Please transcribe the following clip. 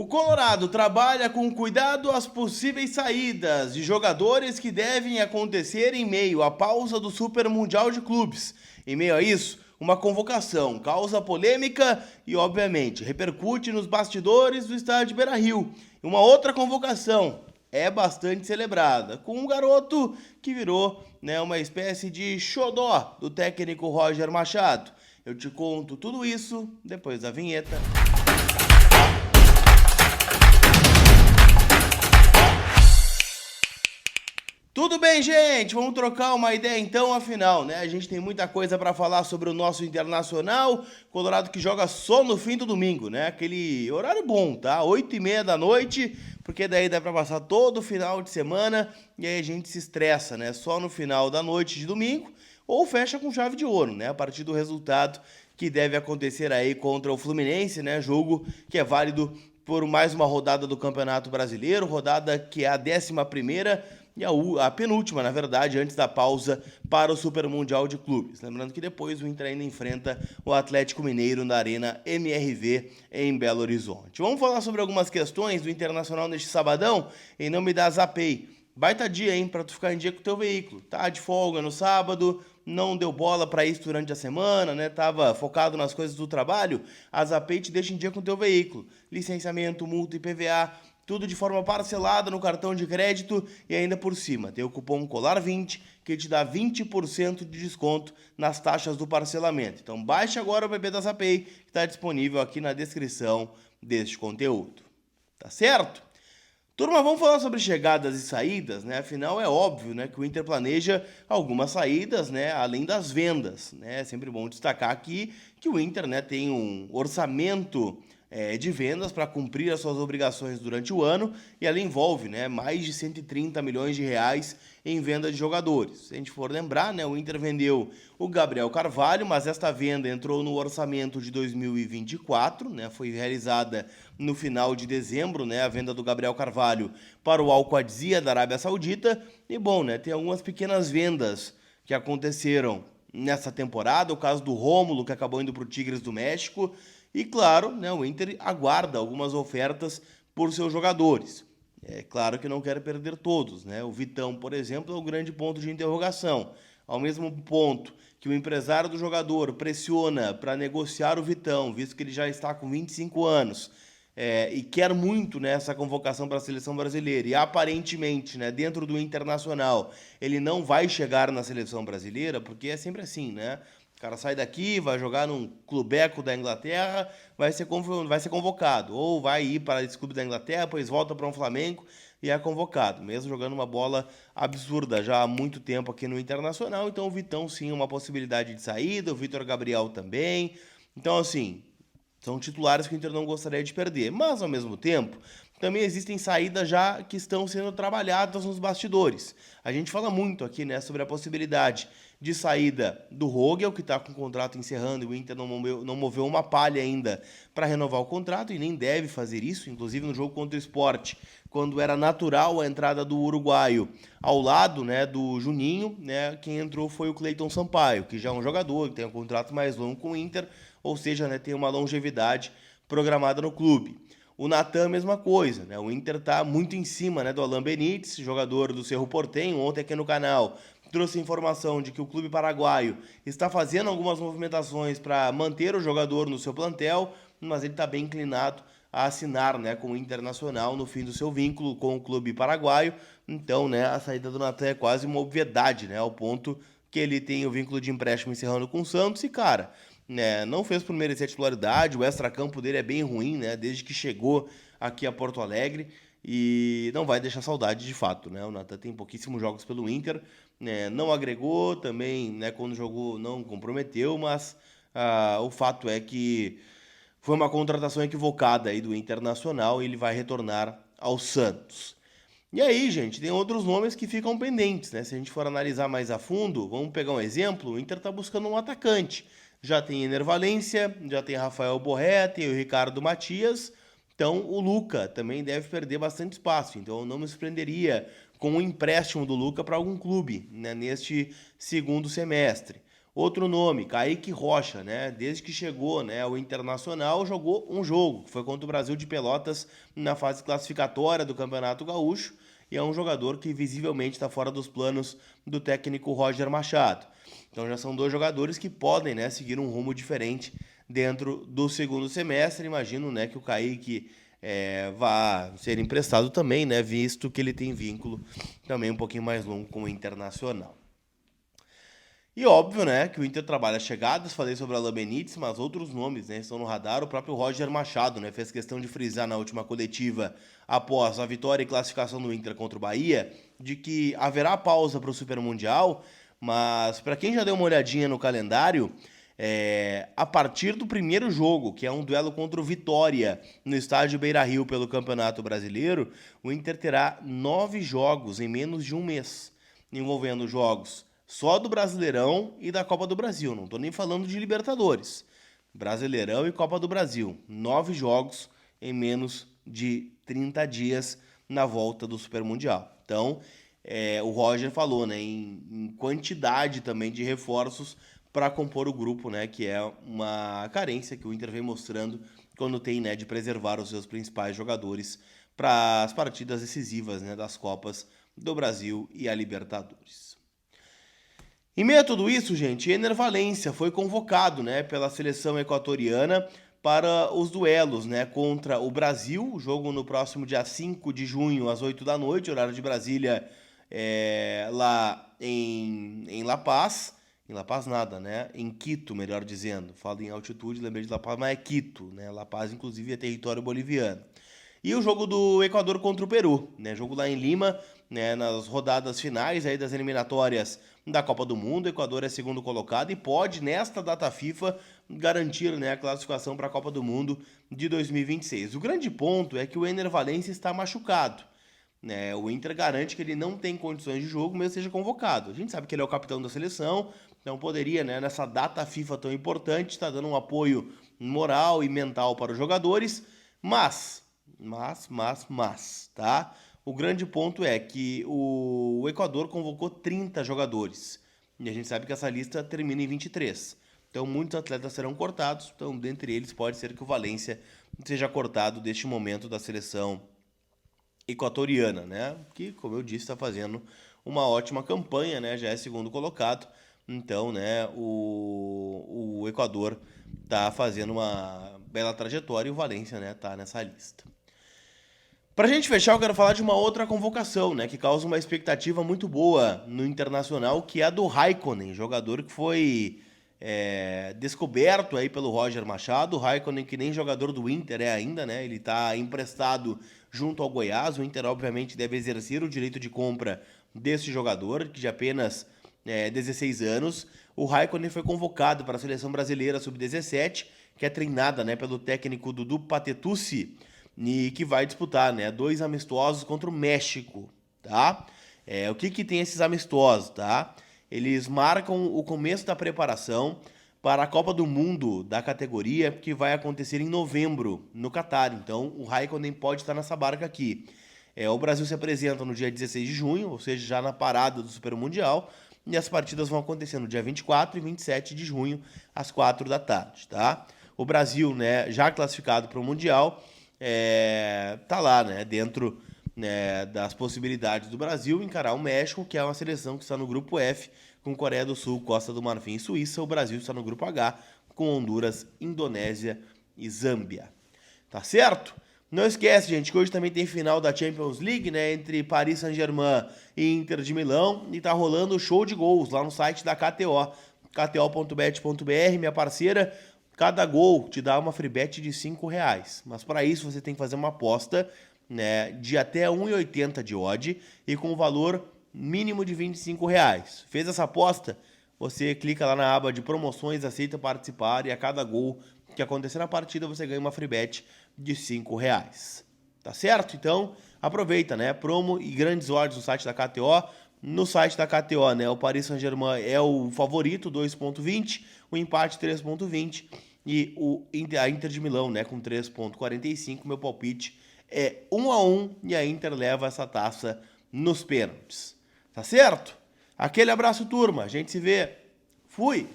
O Colorado trabalha com cuidado às possíveis saídas de jogadores que devem acontecer em meio à pausa do Super Mundial de Clubes. Em meio a isso, uma convocação causa polêmica e, obviamente, repercute nos bastidores do estádio Beira-Rio. Uma outra convocação é bastante celebrada, com um garoto que virou uma espécie de xodó do técnico Roger Machado. Eu te conto tudo isso depois da vinheta. Tudo bem, gente? Vamos trocar uma ideia então, afinal, né? A gente tem muita coisa para falar sobre o nosso Internacional, Colorado que joga só no fim do domingo, né? Aquele horário bom, tá? 8h30 da noite, porque daí dá para passar todo o final de semana e aí a gente se estressa, né? Só no final da noite de domingo ou fecha com chave de ouro, né? A partir do resultado que deve acontecer aí contra o Fluminense, né? Jogo que é válido por mais uma rodada do Campeonato Brasileiro, rodada que é a 11ª e a penúltima, na verdade, antes da pausa para o Super Mundial de Clubes. Lembrando que depois o Inter ainda enfrenta o Atlético Mineiro na Arena MRV em Belo Horizonte. Vamos falar sobre algumas questões do Internacional neste sabadão, em nome da Zapay. Baita dia, hein, para tu ficar em dia com o teu veículo. Tá de folga no sábado, não deu bola para isso durante a semana, né? Tava focado nas coisas do trabalho. A Zapay te deixa em dia com o teu veículo. Licenciamento, multa, IPVA, tudo de forma parcelada no cartão de crédito e ainda por cima. Tem o cupom COLAR20 que te dá 20% de desconto nas taxas do parcelamento. Então baixe agora o app da Zapay que está disponível aqui na descrição deste conteúdo. Tá certo? Turma, vamos falar sobre chegadas e saídas, né? Afinal, é óbvio, né, que o Inter planeja algumas saídas, né, além das vendas, né? É sempre bom destacar aqui que o Inter, né, tem um orçamento de vendas para cumprir as suas obrigações durante o ano e ela envolve, né, mais de 130 milhões de reais em venda de jogadores. Se a gente for lembrar, né, o Inter vendeu o Gabriel Carvalho, mas esta venda entrou no orçamento de 2024, né, foi realizada no final de dezembro, né, a venda do Gabriel Carvalho para o Al Qadsiya da Arábia Saudita. E bom, né, tem algumas pequenas vendas que aconteceram nessa temporada, o caso do Rômulo, que acabou indo para o Tigres do México. E claro, né, o Inter aguarda algumas ofertas por seus jogadores. É claro que não quer perder todos, né? O Vitão, por exemplo, é o grande ponto de interrogação. Ao mesmo ponto que o empresário do jogador pressiona para negociar o Vitão, visto que ele já está com 25 anos, e quer muito, né, essa convocação para a seleção brasileira, e aparentemente, né, dentro do Internacional, ele não vai chegar na seleção brasileira, porque é sempre assim, né? O cara sai daqui, vai jogar num clubeco da Inglaterra, vai ser convocado. Ou vai ir para esse clube da Inglaterra, depois volta para um Flamengo e é convocado. Mesmo jogando uma bola absurda já há muito tempo aqui no Internacional. Então o Vitão sim é uma possibilidade de saída, o Vitor Gabriel também. Então assim, são titulares que o Inter não gostaria de perder. Mas ao mesmo tempo, também existem saídas já que estão sendo trabalhadas nos bastidores. A gente fala muito aqui, né, sobre a possibilidade de saída do Rogel, que está com o contrato encerrando e o Inter não moveu uma palha ainda para renovar o contrato e nem deve fazer isso, inclusive no jogo contra o Sport, quando era natural a entrada do uruguaio ao lado, né, do Juninho, né, quem entrou foi o Cleiton Sampaio, que já é um jogador que tem um contrato mais longo com o Inter, ou seja, né, tem uma longevidade programada no clube. O Natan, mesma coisa, né? O Inter está muito em cima, né, do Alan Benítez, jogador do Cerro Porteño. Ontem aqui no canal trouxe informação de que o clube paraguaio está fazendo algumas movimentações para manter o jogador no seu plantel, mas ele está bem inclinado a assinar, né, com o Internacional no fim do seu vínculo com o clube paraguaio. Então, né, a saída do Natan é quase uma obviedade, né, ao ponto que ele tem o vínculo de empréstimo encerrando com o Santos e, cara, né, não fez por merecer a titularidade, o extracampo dele é bem ruim, né, desde que chegou aqui a Porto Alegre e não vai deixar saudade de fato, né, o Natan tem pouquíssimos jogos pelo Inter, né, não agregou também, né, quando jogou não comprometeu, mas o fato é que foi uma contratação equivocada aí do Internacional e ele vai retornar ao Santos. E aí, gente, tem outros nomes que ficam pendentes, né? Se a gente for analisar mais a fundo, vamos pegar um exemplo, o Inter está buscando um atacante. Já tem Ener Valencia, já tem Rafael Borré, tem o Ricardo Matias, então o Luca também deve perder bastante espaço. Então eu não me surpreenderia com o empréstimo do Luca para algum clube, né, neste segundo semestre. Outro nome, Kaique Rocha, né? Desde que chegou, né, o Internacional, jogou um jogo, que foi contra o Brasil de Pelotas na fase classificatória do Campeonato Gaúcho, e é um jogador que visivelmente está fora dos planos do técnico Roger Machado. Então já são dois jogadores que podem, né, seguir um rumo diferente dentro do segundo semestre. Imagino, né, que o Kaique vá ser emprestado também, né, visto que ele tem vínculo também um pouquinho mais longo com o Internacional. E óbvio, né, que o Inter trabalha chegadas, falei sobre a Alain Benítez, mas outros nomes, né, estão no radar. O próprio Roger Machado, né, fez questão de frisar na última coletiva, após a vitória e classificação do Inter contra o Bahia, de que haverá pausa para o Super Mundial, mas para quem já deu uma olhadinha no calendário, a partir do primeiro jogo, que é um duelo contra o Vitória, no estádio Beira-Rio pelo Campeonato Brasileiro, o Inter terá 9 jogos em menos de um mês, envolvendo jogos só do Brasileirão e da Copa do Brasil. Não estou nem falando de Libertadores. Brasileirão e Copa do Brasil. 9 jogos em menos de 30 dias na volta do Super Mundial. Então, o Roger falou, né, em quantidade também de reforços para compor o grupo, né, que é uma carência que o Inter vem mostrando quando tem, né, de preservar os seus principais jogadores para as partidas decisivas, né, das Copas do Brasil e a Libertadores. Em meio a tudo isso, gente, Ener Valencia foi convocado, né, pela seleção equatoriana para os duelos, né, contra o Brasil, jogo no próximo dia 5 de junho, às 8 da noite, horário de Brasília, lá em La Paz. Em La Paz nada, né? Em Quito, melhor dizendo. Falo em altitude, lembrei de La Paz, mas é Quito, né? La Paz, inclusive, é território boliviano. E o jogo do Equador contra o Peru, né? Jogo lá em Lima, né? Nas rodadas finais aí das eliminatórias da Copa do Mundo. O Equador é segundo colocado e pode, nesta data FIFA, garantir, né, a classificação para a Copa do Mundo de 2026. O grande ponto é que o Ener Valencia está machucado, né? O Inter garante que ele não tem condições de jogo, mesmo seja convocado. A gente sabe que ele é o capitão da seleção, então poderia, né, nessa data FIFA tão importante, estar dando um apoio moral e mental para os jogadores, mas, tá? O grande ponto é que o Equador convocou 30 jogadores, e a gente sabe que essa lista termina em 23. Então muitos atletas serão cortados, então dentre eles pode ser que o Valencia seja cortado deste momento da seleção equatoriana, né? Que, como eu disse, está fazendo uma ótima campanha, né? Já é segundo colocado. Então, né, o Equador está fazendo uma bela trajetória e o Valencia, né, tá nessa lista. Pra gente fechar, eu quero falar de uma outra convocação, né, que causa uma expectativa muito boa no Internacional, que é a do Raikkonen, jogador que foi descoberto aí pelo Roger Machado. O Raikkonen, que nem jogador do Inter é ainda, né, ele está emprestado junto ao Goiás. O Inter, obviamente, deve exercer o direito de compra desse jogador, que de apenas 16 anos. O Raikkonen foi convocado para a seleção brasileira sub-17, que é treinada, né, pelo técnico Dudu Patetucci, e que vai disputar, né, 2 amistosos contra o México, tá? O que tem esses amistosos, tá? Eles marcam o começo da preparação para a Copa do Mundo da categoria, que vai acontecer em novembro, no Catar. Então, o Raikkonen pode estar nessa barca aqui. O Brasil se apresenta no dia 16 de junho, ou seja, já na parada do Super Mundial, e as partidas vão acontecer no dia 24 e 27 de junho, às 4 da tarde, tá? O Brasil, né, já classificado para o Mundial, tá lá, né, dentro, né, das possibilidades do Brasil encarar o México, que é uma seleção que está no grupo F, com Coreia do Sul, Costa do Marfim e Suíça. O Brasil está no grupo H, com Honduras, Indonésia e Zâmbia. Tá certo? Não esquece, gente, que hoje também tem final da Champions League, né, entre Paris Saint-Germain e Inter de Milão, e tá rolando o show de gols lá no site da KTO, kto.bet.br, minha parceira. Cada gol te dá uma free bet de R$5, mas para isso você tem que fazer uma aposta, né, de até 1,80 de odd e com valor mínimo de R$25. Fez essa aposta? Você clica lá na aba de promoções, aceita participar, e a cada gol que acontecer na partida você ganha uma free bet de R$5. Tá certo? Então, aproveita, né? Promo e grandes odds no site da KTO. No site da KTO, né, o Paris Saint-Germain é o favorito, 2,20, o empate 3,20 e a Inter de Milão, né, com 3,45. Meu palpite é 1-1 e a Inter leva essa taça nos pênaltis. Tá certo? Aquele abraço, turma. A gente se vê. Fui!